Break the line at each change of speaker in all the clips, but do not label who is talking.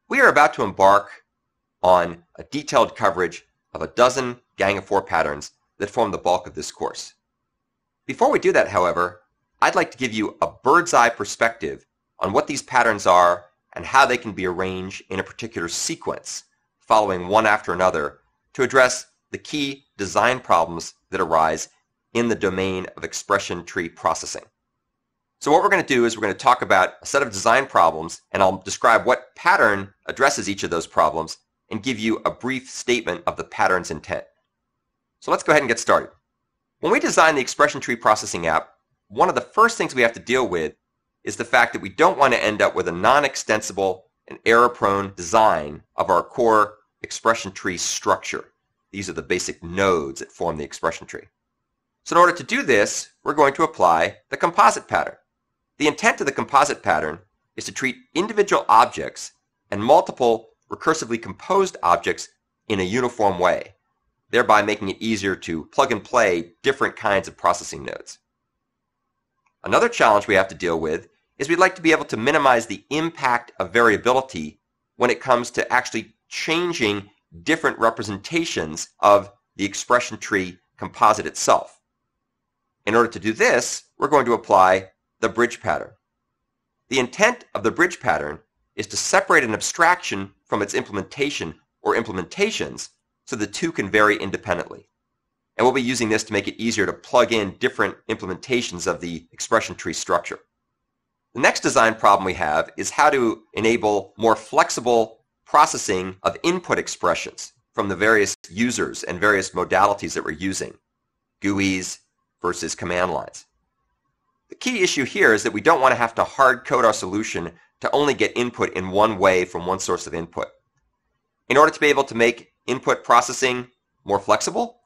We are about to embark on a detailed coverage of a dozen Gang of Four patterns that form the bulk of this course. Before we do that, however, I'd like to give you a bird's eye perspective on what these patterns are and how they can be arranged in a particular sequence, following one after another, to address the key design problems that arise in the domain of expression tree processing. So what we're going to do is we're going to talk about a set of design problems, and I'll describe what pattern addresses each of those problems and give you a brief statement of the pattern's intent. So let's go ahead and get started. When we design the expression tree processing app, one of the first things we have to deal with is the fact that we don't want to end up with a non-extensible and error-prone design of our core expression tree structure. These are the basic nodes that form the expression tree. So in order to do this, we're going to apply the composite pattern. The intent of the composite pattern is to treat individual objects and multiple recursively composed objects in a uniform way, thereby making it easier to plug and play different kinds of processing nodes. Another challenge we have to deal with is we'd like to be able to minimize the impact of variability when it comes to actually changing different representations of the expression tree composite itself. In order to do this, we're going to apply the bridge pattern. The intent of the bridge pattern is to separate an abstraction from its implementation or implementations so the two can vary independently. And we'll be using this to make it easier to plug in different implementations of the expression tree structure. The next design problem we have is how to enable more flexible processing of input expressions from the various users and various modalities that we're using, GUIs versus command lines. The key issue here is that we don't want to have to hard code our solution to only get input in one way from one source of input. In order to be able to make input processing more flexible,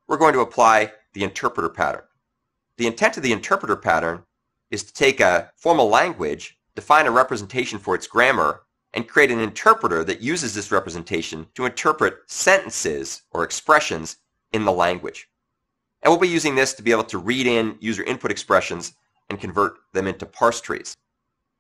we're going to apply the interpreter pattern. The intent of the interpreter pattern is to take a formal language, define a representation for its grammar, and create an interpreter that uses this representation to interpret sentences or expressions in the language. And we'll be using this to be able to read in user input expressions and convert them into parse trees.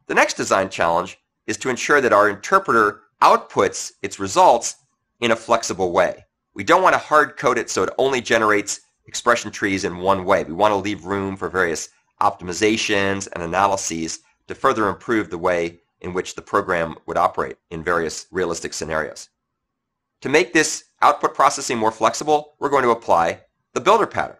The next design challenge is to ensure that our interpreter outputs its results in a flexible way. We don't want to hard code it so it only generates expression trees in one way. We want to leave room for various optimizations and analyses to further improve the way in which the program would operate in various realistic scenarios. To make this output processing more flexible, we're going to apply the builder pattern.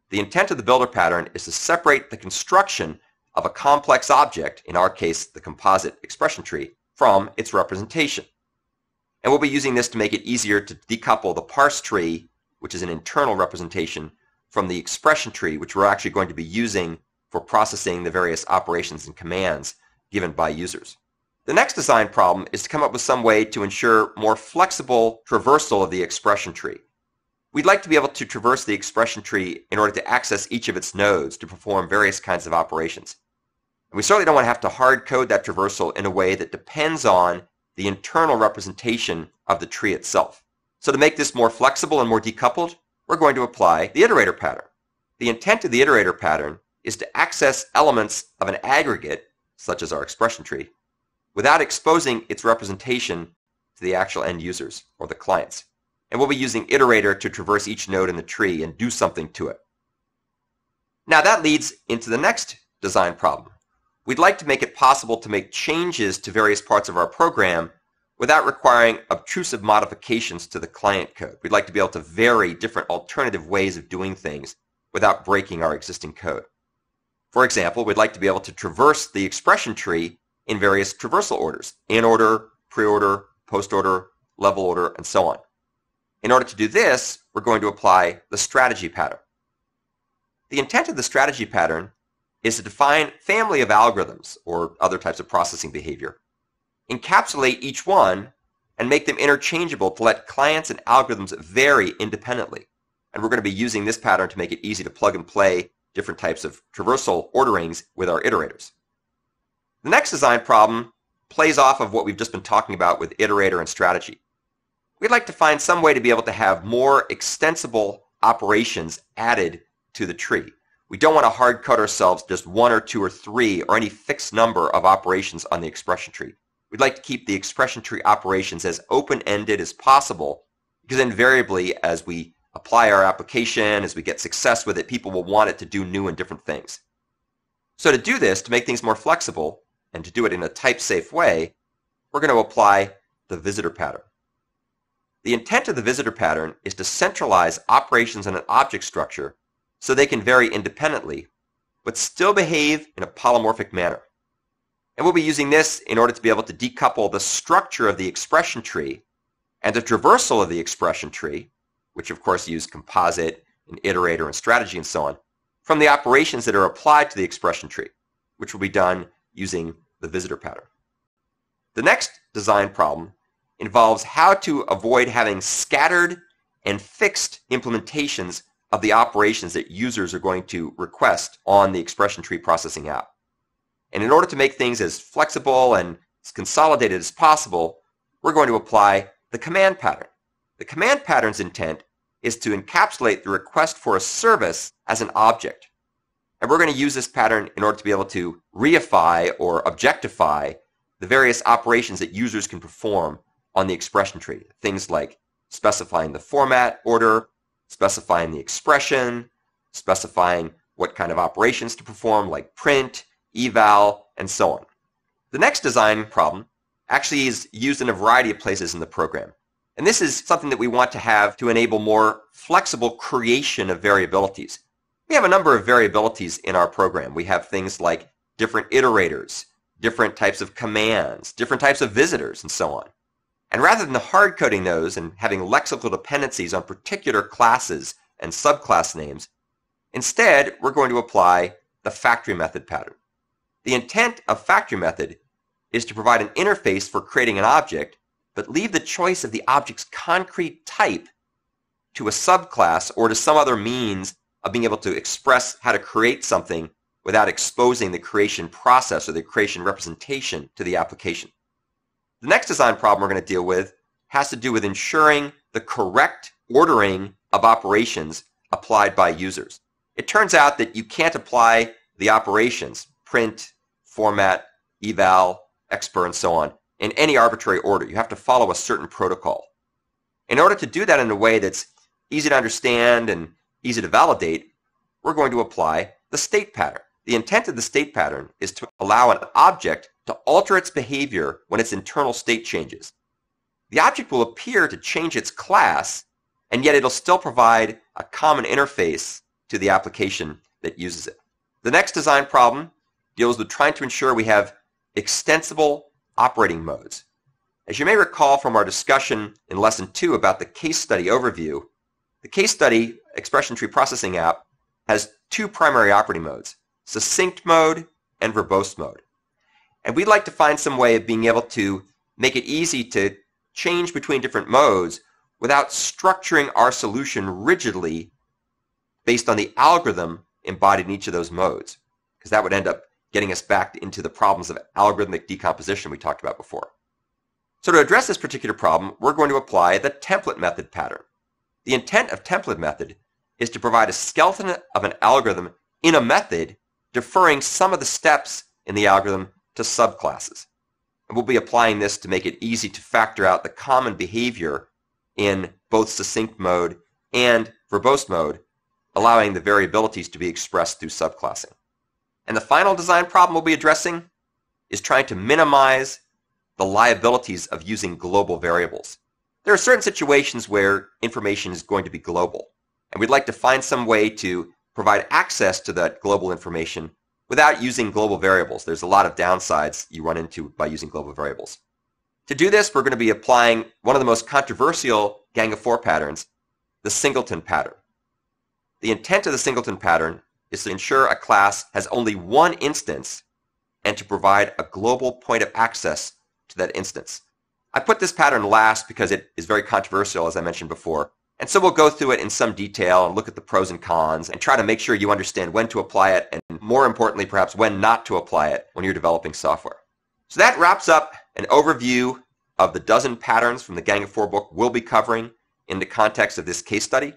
The intent of the builder pattern is to separate the construction of a complex object, in our case the composite expression tree, from its representation. And we'll be using this to make it easier to decouple the parse tree, which is an internal representation, from the expression tree, which we're actually going to be using for processing the various operations and commands given by users. The next design problem is to come up with some way to ensure more flexible traversal of the expression tree. We'd like to be able to traverse the expression tree in order to access each of its nodes to perform various kinds of operations. And we certainly don't want to have to hard code that traversal in a way that depends on the internal representation of the tree itself. So to make this more flexible and more decoupled, we're going to apply the iterator pattern. The intent of the iterator pattern is to access elements of an aggregate, such as our expression tree, without exposing its representation to the actual end users or the clients. And we'll be using Iterator to traverse each node in the tree and do something to it. Now that leads into the next design problem. We'd like to make it possible to make changes to various parts of our program without requiring obtrusive modifications to the client code. We'd like to be able to vary different alternative ways of doing things without breaking our existing code. For example, we'd like to be able to traverse the expression tree in various traversal orders: in order, pre-order, post-order, level order, and so on. In order to do this, we're going to apply the strategy pattern. The intent of the strategy pattern is to define a family of algorithms or other types of processing behavior, encapsulate each one, and make them interchangeable to let clients and algorithms vary independently. And we're going to be using this pattern to make it easy to plug and play different types of traversal orderings with our iterators. The next design problem plays off of what we've just been talking about with iterator and strategy. We'd like to find some way to be able to have more extensible operations added to the tree. We don't want to hard code ourselves just one or two or three or any fixed number of operations on the expression tree. we'd like to keep the expression tree operations as open-ended as possible, because invariably, as we apply our application, as we get success with it, people will want it to do new and different things. So to do this, to make things more flexible, and to do it in a type-safe way, we're going to apply the visitor pattern. The intent of the visitor pattern is to centralize operations in an object structure so they can vary independently, but still behave in a polymorphic manner. And we'll be using this in order to be able to decouple the structure of the expression tree and the traversal of the expression tree, which of course use Composite and Iterator and strategy and so on, from the operations that are applied to the expression tree, which will be done using the visitor pattern. The next design problem involves how to avoid having scattered and fixed implementations of the operations that users are going to request on the expression tree processing app. And in order to make things as flexible and as consolidated as possible, we're going to apply the command pattern. The command pattern's intent is to encapsulate the request for a service as an object. And we're going to use this pattern in order to be able to reify or objectify the various operations that users can perform on the expression tree. Things like specifying the format order, specifying the expression, specifying what kind of operations to perform like print, eval, and so on. The next design problem actually is used in a variety of places in the program. And this is something that we want to have to enable more flexible creation of variabilities. We have a number of variabilities in our program. We have things like different iterators, different types of commands, different types of visitors, and so on. And rather than hard coding those and having lexical dependencies on particular classes and subclass names, instead we're going to apply the factory method pattern. The intent of factory method is to provide an interface for creating an object, but leave the choice of the object's concrete type to a subclass or to some other means of being able to express how to create something without exposing the creation process or the creation representation to the application. The next design problem we're going to deal with has to do with ensuring the correct ordering of operations applied by users. It turns out that you can't apply the operations, print, format, eval, expr, and so on, in any arbitrary order. You have to follow a certain protocol. In order to do that in a way that's easy to understand and easy to validate, we're going to apply the state pattern. The intent of the state pattern is to allow an object to alter its behavior when its internal state changes. The object will appear to change its class, and yet it'll still provide a common interface to the application that uses it. The next design problem deals with trying to ensure we have extensible operating modes. As you may recall from our discussion in Lesson 2 about the case study overview, the case study expression tree processing app has two primary operating modes, succinct mode and verbose mode. And we'd like to find some way of being able to make it easy to change between different modes without structuring our solution rigidly based on the algorithm embodied in each of those modes, because that would end up getting us back into the problems of algorithmic decomposition we talked about before. So to address this particular problem, we're going to apply the template method pattern. The intent of template method is to provide a skeleton of an algorithm in a method, deferring some of the steps in the algorithm to subclasses. And we'll be applying this to make it easy to factor out the common behavior in both succinct mode and verbose mode, allowing the variabilities to be expressed through subclassing. And the final design problem we'll be addressing is trying to minimize the liabilities of using global variables. There are certain situations where information is going to be global, and we'd like to find some way to provide access to that global information without using global variables. There's a lot of downsides you run into by using global variables. To do this, we're going to be applying one of the most controversial Gang of 4 patterns, the Singleton pattern. The intent of the Singleton pattern is to ensure a class has only one instance and to provide a global point of access to that instance. I put this pattern last because it is very controversial, as I mentioned before, and so we'll go through it in some detail and look at the pros and cons and try to make sure you understand when to apply it and, more importantly, perhaps when not to apply it when you're developing software. So that wraps up an overview of the dozen patterns from the Gang of 4 book we'll be covering in the context of this case study.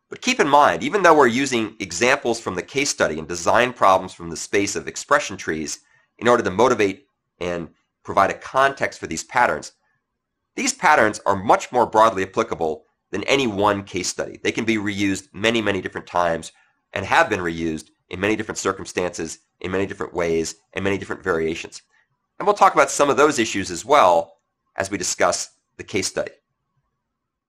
But keep in mind, even though we're using examples from the case study and design problems from the space of expression trees in order to motivate and provide a context for these patterns. These patterns are much more broadly applicable than any one case study. They can be reused many, many different times and have been reused in many different circumstances, in many different ways, and many different variations. And we'll talk about some of those issues as well as we discuss the case study.